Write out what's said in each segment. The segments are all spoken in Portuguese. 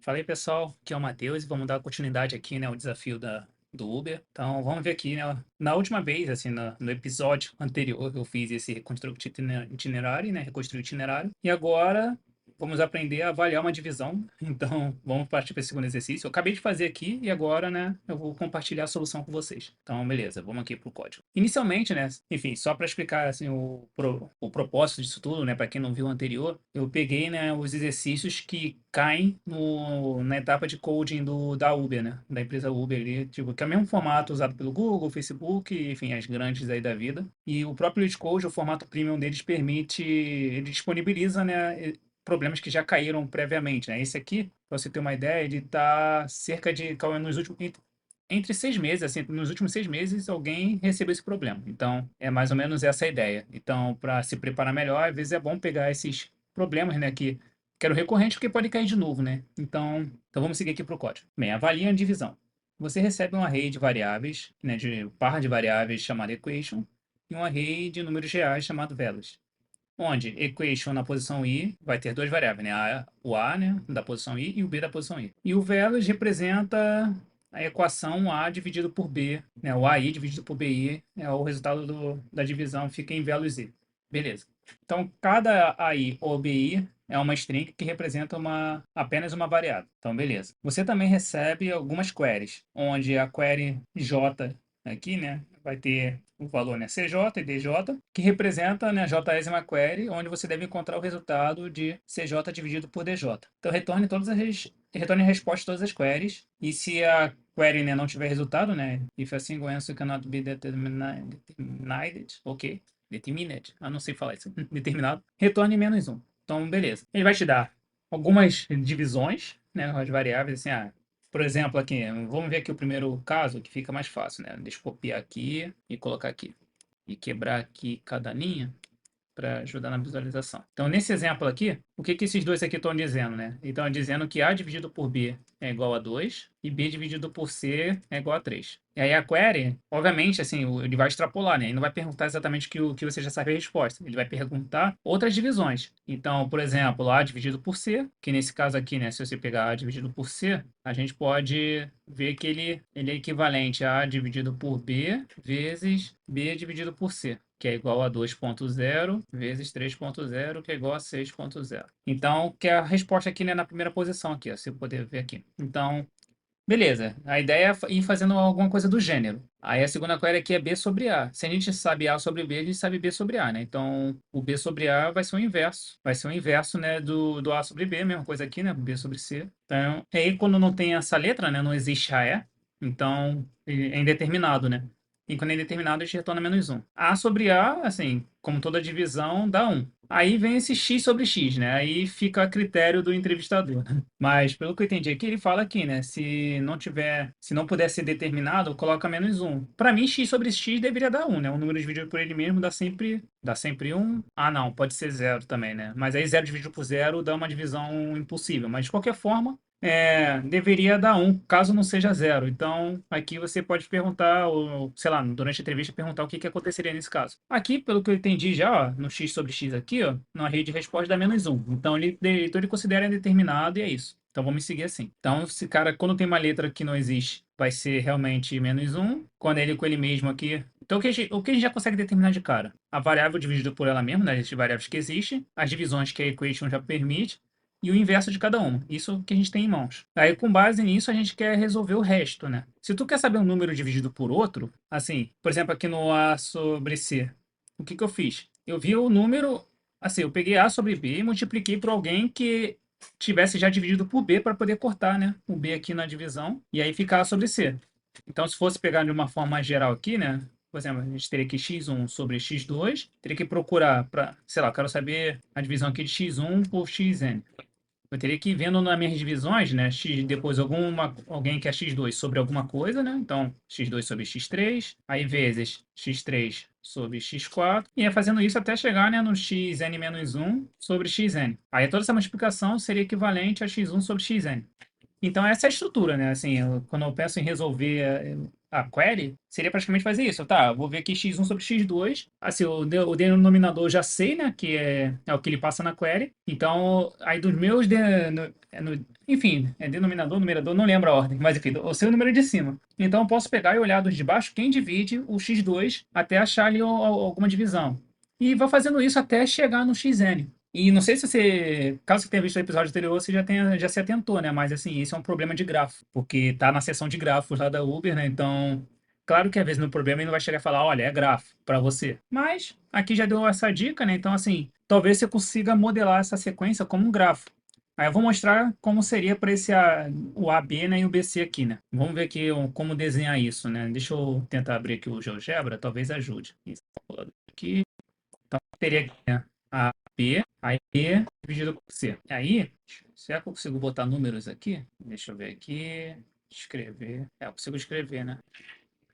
Fala aí, pessoal. Aqui é o Matheus e vamos dar continuidade aqui, né, ao desafio do Uber. Então, vamos ver aqui, né, na última vez, assim, no episódio anterior, eu fiz esse reconstruir itinerário, né, reconstruir o itinerário. E agora vamos aprender a avaliar uma divisão. Então, vamos partir para esse segundo exercício. Eu acabei de fazer aqui e agora, né, eu vou compartilhar a solução com vocês. Então, beleza, vamos aqui para o código. Inicialmente, né, enfim, só para explicar, assim, o propósito disso tudo, né, para quem não viu o anterior, eu peguei, né, os exercícios que caem na etapa de coding da Uber, né? Da empresa Uber ali, tipo, que é o mesmo formato usado pelo Google, Facebook, enfim, as grandes aí da vida. E o próprio LeetCode, o formato premium deles permite, ele disponibiliza, né, problemas que já caíram previamente, né? Esse aqui, para você ter uma ideia, ele está cerca de, nos últimos, entre 6 meses, assim, nos últimos 6 meses, alguém recebeu esse problema. Então, é mais ou menos essa a ideia. Então, para se preparar melhor, às vezes é bom pegar esses problemas, né, que eram recorrentes, porque pode cair de novo, né? Então vamos seguir aqui para o código. Bem, avalie a divisão. Você recebe um array de variáveis, né, de par de variáveis chamado equation, e um array de números reais chamado values. Onde equation na posição i vai ter duas variáveis, né? O a, né, da posição i e o b da posição i. E o values representa a equação a dividido por b, né? O ai dividido por bi é o resultado da divisão, fica em values i. Beleza. Então, cada ai ou bi é uma string que representa apenas uma variável. Então, beleza. Você também recebe algumas queries, onde a query j aqui, né, vai ter o valor, né, CJ e DJ, que representa, né, JS query, onde você deve encontrar o resultado de CJ dividido por DJ. Então, retorne a resposta de todas as queries, e se a query, né, não tiver resultado, né, if a single answer cannot be determined, ok, determined, eu não sei falar isso, determinado, retorne -1. Então, beleza. Ele vai te dar algumas divisões, né, as variáveis, assim, por exemplo, aqui, vamos ver aqui o primeiro caso, que fica mais fácil, né? Deixa eu copiar aqui e colocar aqui. E quebrar aqui cada linha para ajudar na visualização. Então, nesse exemplo aqui, o que esses dois aqui estão dizendo, né? Então, dizendo que A dividido por B é igual a 2 e B dividido por C é igual a 3. E aí a query, obviamente, assim, ele vai extrapolar, né? Ele não vai perguntar exatamente o que você já sabe a resposta. Ele vai perguntar outras divisões. Então, por exemplo, A dividido por C, que nesse caso aqui, né, se você pegar A dividido por C, a gente pode ver que ele é equivalente a A dividido por B vezes B dividido por C, que é igual a 2.0 vezes 3.0, que é igual a 6.0. Então, que é a resposta aqui, né, na primeira posição aqui, ó, se eu poder ver aqui. Então, beleza. A ideia é ir fazendo alguma coisa do gênero. Aí a segunda query aqui é B sobre A. Se a gente sabe A sobre B, a gente sabe B sobre A, né? Então, o B sobre A vai ser o inverso. Vai ser o inverso, né, do A sobre B, mesma coisa aqui, né? B sobre C. Então, aí quando não tem essa letra, né, não existe AE, então é indeterminado, né? E quando é indeterminado, a gente retorna -1. A sobre A, assim, como toda divisão, dá 1. Aí vem esse x sobre x, né? Aí fica a critério do entrevistador. Mas, pelo que eu entendi aqui, ele fala aqui, né? Se não puder ser determinado, coloca -1. Para mim, x sobre x deveria dar 1, né? Um número dividido por ele mesmo dá sempre 1. Ah, não, pode ser 0 também, né? Mas aí 0 dividido por 0 dá uma divisão impossível. Mas, de qualquer forma, deveria dar 1, caso não seja 0. Então, aqui você pode perguntar, ou, sei lá, durante a entrevista, perguntar o que aconteceria nesse caso. Aqui, pelo que eu entendi já, ó, no x sobre x aqui, ó, no array de resposta dá -1. Então ele considera indeterminado e é isso. Então vamos seguir assim. Então, esse cara, quando tem uma letra que não existe, vai ser realmente -1. Quando é ele com ele mesmo aqui. Então, o que a gente já consegue determinar de cara? A variável dividida por ela mesma, né? As variáveis que existem, as divisões que a equation já permite, e o inverso de cada uma. Isso que a gente tem em mãos. Aí, com base nisso, a gente quer resolver o resto, né? Se tu quer saber um número dividido por outro, assim, por exemplo, aqui no A sobre C, o que eu fiz? Eu vi o número, assim, eu peguei A sobre B e multipliquei por alguém que tivesse já dividido por B para poder cortar, né? O B aqui na divisão, e aí ficar A sobre C. Então, se fosse pegar de uma forma mais geral aqui, né? Por exemplo, a gente teria que x1 sobre x2, teria que procurar para, sei lá, eu quero saber a divisão aqui de x1 por xn. Eu teria que ir vendo nas minhas divisões, né? X, depois alguém que é x2 sobre alguma coisa, né? Então, x2 sobre x3, aí vezes x3 sobre x4, e ia fazendo isso até chegar, né, no xn-1 sobre xn. Aí toda essa multiplicação seria equivalente a x1 sobre xn. Então, essa é a estrutura, né? Assim, quando eu penso em resolver a query, seria praticamente fazer isso. Tá, vou ver aqui x1 sobre x2. Assim, o denominador eu já sei, né? Que é o que ele passa na query. Então, aí dos meus... enfim, é denominador, numerador, não lembro a ordem. Mas enfim, o seu número de cima. Então, eu posso pegar e olhar dos de baixo quem divide o x2 até achar ali alguma divisão. E vou fazendo isso até chegar no xn. E não sei se você, caso você tenha visto o episódio anterior, você já se atentou, né? Mas assim, isso é um problema de grafo, porque tá na seção de grafos lá da Uber, né? Então, claro que às vezes no problema ele não vai chegar e falar, olha, é grafo para você. Mas aqui já deu essa dica, né? Então, assim, talvez você consiga modelar essa sequência como um grafo. Aí eu vou mostrar como seria para esse o AB, né, e o BC aqui, né? Vamos ver aqui como desenhar isso, né? Deixa eu tentar abrir aqui o GeoGebra, talvez ajude. Isso, aqui. Então, teria aqui, né, a B, aí B dividido por C. E aí, será que eu consigo botar números aqui? Deixa eu ver aqui. Escrever. Eu consigo escrever, né?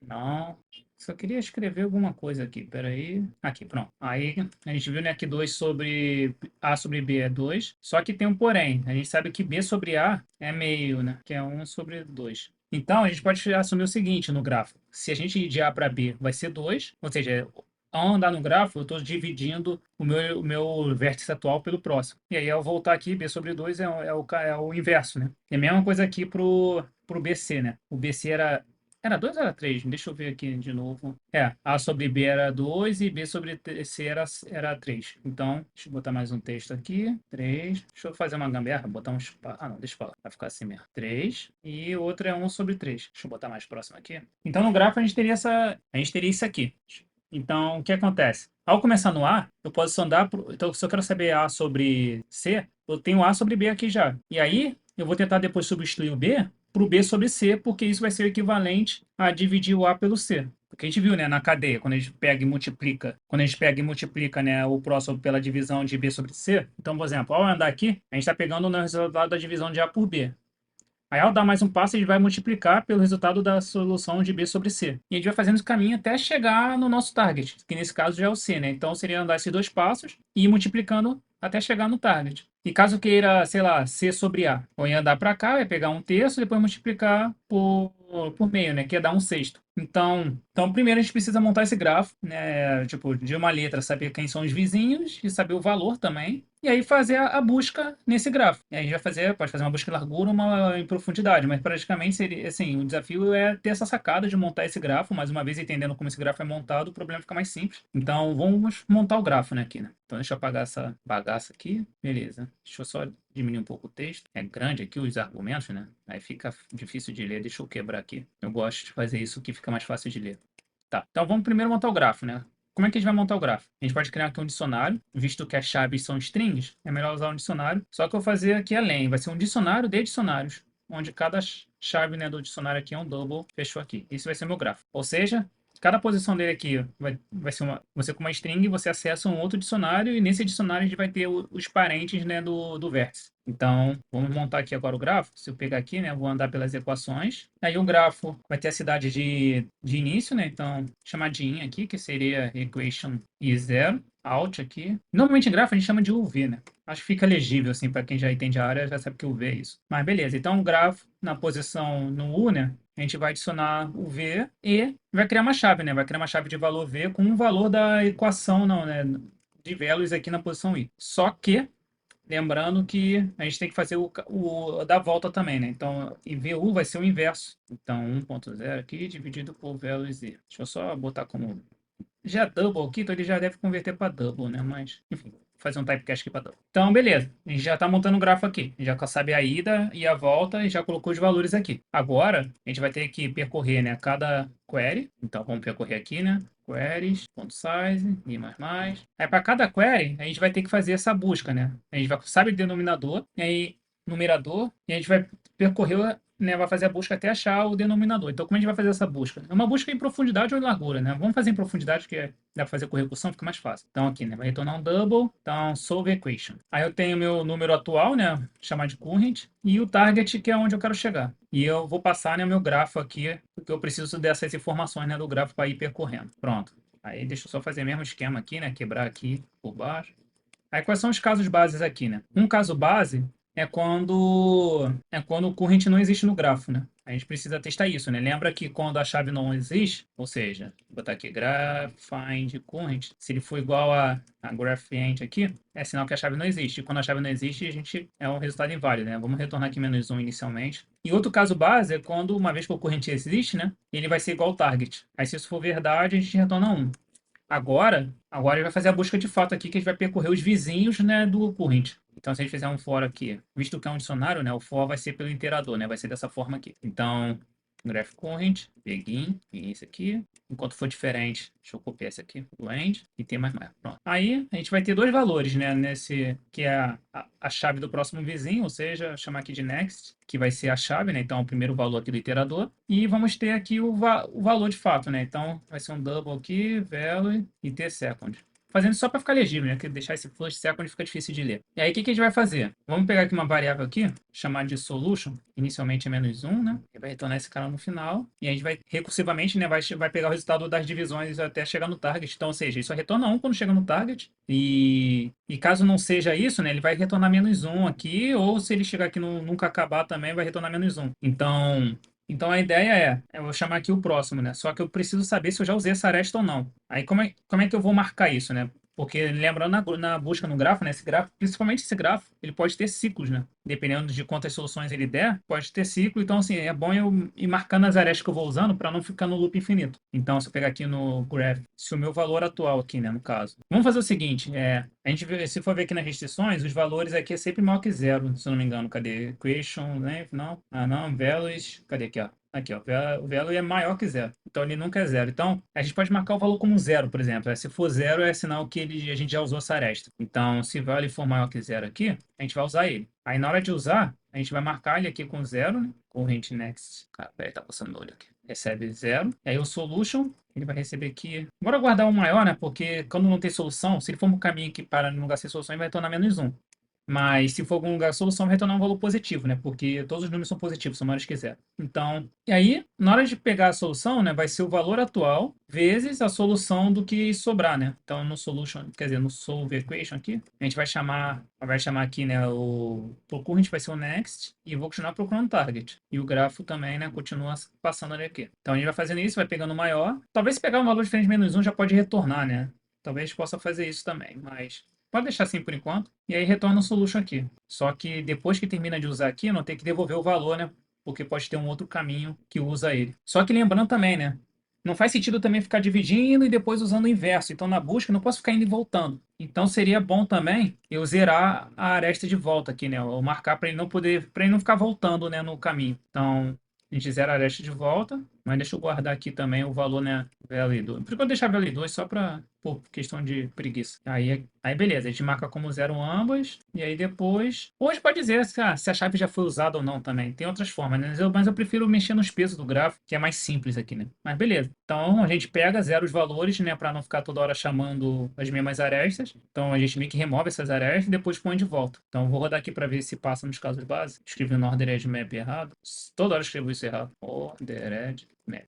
Não. Só queria escrever alguma coisa aqui. Peraí. Aqui, pronto. Aí a gente viu, né, que 2 sobre A sobre B é 2. Só que tem um porém. A gente sabe que B sobre A é meio, né? Que é 1 sobre 2. Então, a gente pode assumir o seguinte no gráfico. Se a gente ir de A para B, vai ser 2. Ou seja, ao andar no gráfico, eu estou dividindo o meu vértice atual pelo próximo. E aí, ao voltar aqui, B sobre 2 é o inverso, né? É a mesma coisa aqui pro BC, né? O BC era 2 ou era 3? Deixa eu ver aqui de novo. A sobre B era 2 e B sobre C era 3. Então, deixa eu botar mais um texto aqui. 3. Deixa eu fazer uma gamberra, botar um espaço. Ah, não, deixa eu falar. Vai ficar assim mesmo. 3. E o outro é 1 sobre 3. Deixa eu botar mais próximo aqui. Então, no gráfico, a gente teria isso aqui. Então, o que acontece? Ao começar no A, eu posso andar. Então, se eu quero saber A sobre C, eu tenho A sobre B aqui já. E aí, eu vou tentar depois substituir o B para o B sobre C, porque isso vai ser o equivalente a dividir o A pelo C. Porque a gente viu, né, na cadeia, quando a gente pega e multiplica, né, o próximo pela divisão de B sobre C. Então, por exemplo, ao andar aqui, a gente está pegando no resultado da divisão de A por B. Aí, ao dar mais um passo, a gente vai multiplicar pelo resultado da solução de B sobre C. E a gente vai fazendo esse caminho até chegar no nosso target, que nesse caso já é o C, né? Então, seria andar esses dois passos e ir multiplicando até chegar no target. E caso queira, sei lá, C sobre A, ou ia andar para cá, vai pegar um terço e depois multiplicar por meio, né? Que é dar um sexto. Então, primeiro a gente precisa montar esse grafo, né? Tipo, de uma letra, saber quem são os vizinhos e saber o valor também. E aí fazer a busca nesse grafo. E aí a gente pode fazer uma busca em largura ou uma em profundidade, mas praticamente seria, assim, o desafio é ter essa sacada de montar esse grafo, mais uma vez entendendo como esse grafo é montado, o problema fica mais simples. Então, vamos montar o grafo, né, aqui, né? Então, deixa eu apagar essa bagaça aqui. Beleza. Deixa eu só diminuir um pouco o texto. É grande aqui os argumentos, né? Aí fica difícil de ler. Deixa eu quebrar aqui. Eu gosto de fazer isso que fica mais fácil de ler. Tá. Então, vamos primeiro montar o grafo, né? Como é que a gente vai montar o grafo? A gente pode criar aqui um dicionário, visto que as chaves são strings, é melhor usar um dicionário. Só que eu vou fazer aqui além, vai ser um dicionário de dicionários, onde cada chave, né, do dicionário aqui é um double, fechou aqui. Isso vai ser o meu grafo. Ou seja, cada posição dele aqui vai ser você com uma string, você acessa um outro dicionário e nesse dicionário a gente vai ter os parentes, né, do vértice. Então, vamos montar aqui agora o grafo. Se eu pegar aqui, né, eu vou andar pelas equações. Aí o grafo vai ter a cidade de início, né? Então, chamadinha aqui, que seria equation i0, out aqui. Normalmente em grafo a gente chama de UV, né? Acho que fica legível, assim, para quem já entende a área, já sabe que UV é isso. Mas beleza, então o grafo na posição no U, né? A gente vai adicionar o V e vai criar uma chave, né? Vai criar uma chave de valor V com o valor da equação, não, né? De velos aqui na posição I. Só que lembrando que a gente tem que fazer o da volta também, né? Então, IVU vai ser o inverso. Então, 1.0 aqui dividido por velos Z. Deixa eu só botar como... Já double aqui, então ele já deve converter para double, né? Mas, enfim, fazer um typecast aqui para double. Então, beleza. A gente já está montando o grafo aqui. Já sabe a ida e a volta e já colocou os valores aqui. Agora, a gente vai ter que percorrer, né, cada query. Então, vamos percorrer aqui, né? Queries, ponto size, e mais. Aí, para cada query, a gente vai ter que fazer essa busca, né? A gente sabe o denominador, e aí numerador, e a gente vai percorrer, né, vai fazer a busca até achar o denominador. Então, como a gente vai fazer essa busca? É uma busca em profundidade ou em largura, né? Vamos fazer em profundidade, que dá para fazer com recursão, fica mais fácil. Então, aqui, né, vai retornar um double, então, solve equation. Aí eu tenho meu número atual, né, chamar de current, e o target, que é onde eu quero chegar. E eu vou passar, né, meu grafo aqui, porque eu preciso dessas informações, né, do grafo para ir percorrendo. Pronto. Aí deixa eu só fazer o mesmo esquema aqui, né, quebrar aqui por baixo. Aí quais são os casos bases aqui, né? Um caso base é quando o current não existe no grafo, né? A gente precisa testar isso, né? Lembra que quando a chave não existe, ou seja, vou botar aqui graph find current, se ele for igual a graph_end aqui, é sinal que a chave não existe. E quando a chave não existe, a gente é um resultado inválido, né? Vamos retornar aqui -1 inicialmente. E outro caso base é quando, uma vez que o current existe, né? Ele vai ser igual ao target. Aí se isso for verdade, a gente retorna 1. Agora ele vai fazer a busca de fato aqui, que a gente vai percorrer os vizinhos, né, do current. Então, se a gente fizer um for aqui, visto que é um dicionário, né, o for vai ser pelo iterador, né, vai ser dessa forma aqui. Então, graph current, begin, e isso aqui. Enquanto for diferente, deixa eu copiar esse aqui, o end, e tem mais. Pronto. Aí, a gente vai ter dois valores, né, nesse, que é a chave do próximo vizinho, ou seja, chamar aqui de next, que vai ser a chave, né, então é o primeiro valor aqui do iterador. E vamos ter aqui o valor de fato, né, então vai ser um double aqui, value, e t second. Fazendo só para ficar legível, né? Porque deixar esse first second fica difícil de ler. E aí, o que a gente vai fazer? Vamos pegar aqui uma variável aqui, chamar de solution, inicialmente é -1, né? E vai retornar esse cara no final. E a gente vai, recursivamente, né? Vai pegar o resultado das divisões até chegar no target. Então, ou seja, ele só retorna 1 quando chega no target. E caso não seja isso, né? Ele vai retornar -1 aqui, ou se ele chegar aqui no nunca acabar também, vai retornar -1. Então a ideia eu vou chamar aqui o próximo, né? Só que eu preciso saber se eu já usei essa aresta ou não. Aí como é que eu vou marcar isso, né? Porque lembrando na busca no grafo, né? Esse grafo, principalmente esse grafo, ele pode ter ciclos, né? Dependendo de quantas soluções ele der, pode ter ciclo. Então, assim, é bom eu ir marcando as arestas que eu vou usando para não ficar no loop infinito. Então, se eu pegar aqui no graph, se o meu valor atual aqui, né, no caso. Vamos fazer o seguinte, a gente se for ver aqui nas restrições, os valores aqui é sempre maior que zero, se eu não me engano. Cadê? Equation, né? Não. Ah, não. Values. Cadê aqui, ó? Aqui, ó, o value é maior que zero. Então ele nunca é zero. Então a gente pode marcar o valor como zero, por exemplo. Se for zero, é sinal que a gente já usou essa aresta. Então, se o value for maior que zero aqui, a gente vai usar ele. Aí na hora de usar, a gente vai marcar ele aqui com zero, né? Corrent next. Cara, peraí, tá passando meu olho aqui. Recebe zero. E aí o solution, ele vai receber aqui. Bora guardar o maior, né? Porque quando não tem solução, se ele for um caminho que para no lugar sem solução, ele vai retornar -1. Mas se for algum lugar a solução, vai retornar um valor positivo, né? Porque todos os números são positivos, são maiores que zero. Então, e aí, na hora de pegar a solução, né, vai ser o valor atual vezes a solução do que sobrar, né? Então, no solution, quer dizer, no solve equation aqui, a gente vai chamar aqui, né, o current vai ser o next e eu vou continuar procurando target. E o grafo também, né, continua passando ali aqui. Então, a gente vai fazendo isso, vai pegando o maior. Talvez se pegar um valor diferente de -1 já pode retornar, né? Talvez possa fazer isso também, mas pode deixar assim por enquanto. E aí retorna o solution aqui. Só que depois que termina de usar aqui, não tem que devolver o valor, né? Porque pode ter um outro caminho que usa ele. Só que lembrando também, né? Não faz sentido também ficar dividindo e depois usando o inverso. Então, na busca, eu não posso ficar indo e voltando. Então, seria bom também eu zerar a aresta de volta aqui, né? Ou marcar para ele não poder, para ele não ficar voltando, né, no caminho. Então, a gente zera a aresta de volta, mas deixa eu guardar aqui também o valor, né, VL2. Por que eu deixar VL2 só para, por questão de preguiça. Aí beleza, a gente marca como zero ambas, e aí depois. Hoje pode dizer se a chave já foi usada ou não também. Tem outras formas, né? Mas eu prefiro mexer nos pesos do gráfico, que é mais simples aqui, né? Mas beleza. Então a gente pega, zero os valores, né? Para não ficar toda hora chamando as mesmas arestas. Então a gente meio que remove essas arestas e depois põe de volta. Então eu vou rodar aqui para ver se passa nos casos base. Escrevi no ordered map errado. Toda hora eu escrevo isso errado. Ordered map.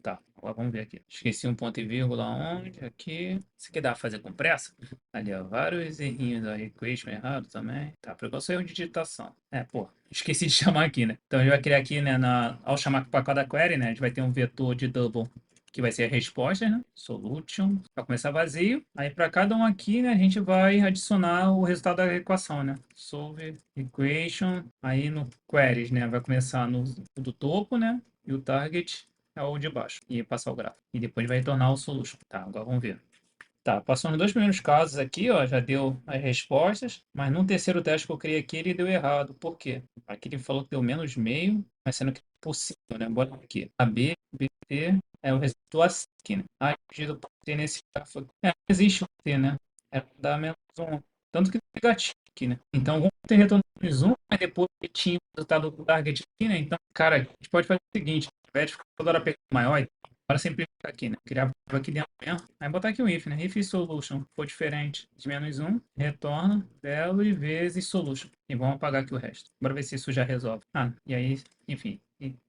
Tá, agora vamos ver aqui. Esqueci um ponto e vírgula onde? Aqui. Isso aqui dá pra fazer com pressa? Ali, ó, vários errinhos da equation errado também. Tá, precaução erro de digitação. Pô, esqueci de chamar aqui, né? Então a gente vai criar aqui, né, ao chamar para cada query, né, a gente vai ter um vetor de double que vai ser a resposta, né? Solution, vai começar vazio. Aí para cada um aqui, né, a gente vai adicionar o resultado da equação, né? Solve equation. Aí no queries, né, vai começar no do topo, né? E o target é o de baixo. E passar o gráfico. E depois vai retornar o solution. Tá, agora vamos ver. Tá, passou nos dois primeiros casos aqui, ó, já deu as respostas, mas no terceiro teste que eu criei aqui, ele deu errado. Por quê? Aqui ele falou que deu -meio, mas sendo que é possível, né? Bora aqui. AB, BT, o resultado assim, aqui, né? A dividido por T nesse gráfico. Não existe o T, né? Dá -1. Tanto que é negativo aqui, né? Então, vamos ter retorno -1, mas depois tinha o resultado do target aqui, né? Então, cara, a gente pode fazer o seguinte, ao invés de ficar toda hora pegando maior, para simplificar aqui, né? Criar aqui dentro mesmo. Aí botar aqui o if, né? If solution for diferente de -1, retorna value vezes solution. E vamos apagar aqui o resto. Bora ver se isso já resolve. E aí, enfim.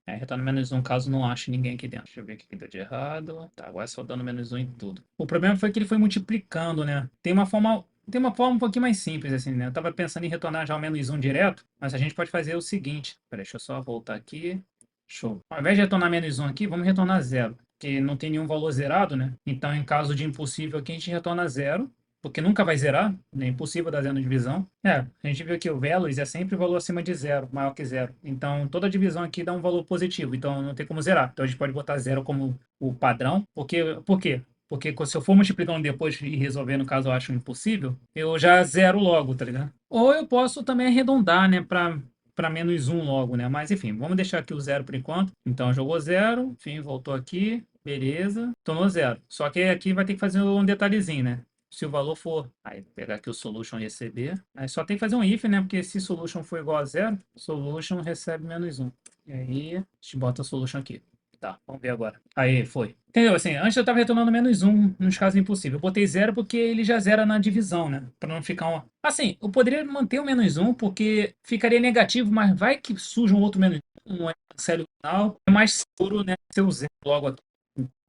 Retorna -1 caso não ache ninguém aqui dentro. Deixa eu ver o que deu de errado. Tá, agora é só dando -1 em tudo. O problema foi que ele foi multiplicando, né? Tem uma forma Tem uma forma um pouquinho mais simples, assim, né? Eu tava pensando em retornar já o menos um direto, mas a gente pode fazer o seguinte. Peraí, deixa eu só voltar aqui. Show. Ao invés de retornar menos um aqui, vamos retornar zero, porque não tem nenhum valor zerado, né? Então, em caso de impossível aqui, a gente retorna zero, porque nunca vai zerar, né? É impossível dar zero na divisão. É, a gente viu que o velos é sempre o valor acima de zero, maior que zero. Então, toda divisão aqui dá um valor positivo, então não tem como zerar. Então, a gente pode botar zero como o padrão, por quê? Porque se eu for multiplicando depois e resolvendo caso eu acho impossível, eu já zero logo, tá ligado? Ou eu posso também arredondar, né, para menos um logo, né? Mas enfim, vamos deixar aqui o zero por enquanto. Então jogou zero, enfim, voltou aqui, beleza, tornou zero. Só que aqui vai ter que fazer um detalhezinho, né? Se o valor for, aí pegar aqui o solution receber, aí só tem que fazer um if, né? Porque se solution for igual a zero, solution recebe menos um. E aí, a gente bota a solution aqui. Tá, vamos ver agora. Aí, foi. Entendeu? Assim, antes eu tava retornando menos um nos casos impossíveis. Eu botei zero porque ele já zera na divisão, né? Pra não ficar um. Assim, eu poderia manter o menos um porque ficaria negativo, mas vai que surge um outro menos um, cancele o final. É mais seguro, né? Se eu zero logo aqui.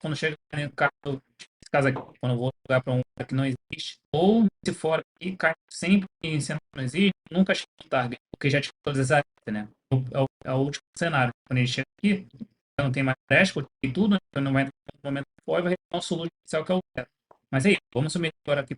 Quando chega no caso aqui, quando eu vou jogar para um lugar que não existe, ou se for aqui, cai sempre em cenário que não existe, nunca chega no target, porque já tinha todas as áreas, né? É o último cenário. Quando ele chega aqui, não tem mais dashboard e tudo, né? Então não vai entrar no momento que for e vai retornar o solution inicial que é o zero. Mas aí, vamos subir agora aqui.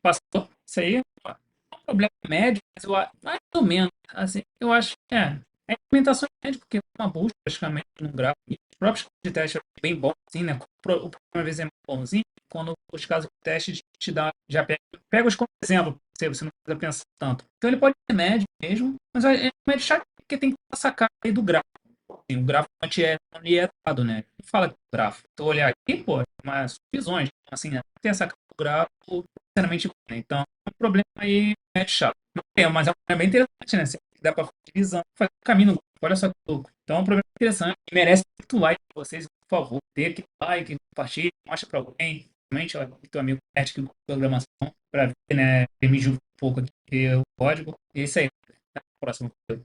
Passou. Isso aí ó, é um problema médio, mas eu acho, mais ou menos, assim, eu acho que é implementação média, porque é uma busca praticamente no gráfico. E os próprios casos de teste é bem bom, assim, né? O primeira vez é bonzinho, quando os casos de teste te dá, já pega os como exemplo, você não precisa pensar tanto. Então ele pode ser médio mesmo, mas é médio chato porque tem que sacar aí do gráfico. Assim, o gráfico é dado, né? Fala que o gráfico. Tu olhar aqui, pô, umas visões, assim, né? Tem essa cara do gráfico, sinceramente, né? Então, é um problema aí é chato. Mas é um problema bem interessante, né? Você dá pra fazer divisão, fazer um caminho no gráfico, olha só que louco. Então, é um problema interessante, que merece muito like de vocês, por favor. Dê aquele like, compartilhe, mostra pra alguém. Realmente, ó, teu amigo ético de programação, pra ver, né? Ele me julga um pouco aqui o código. E é isso aí. Até a próxima.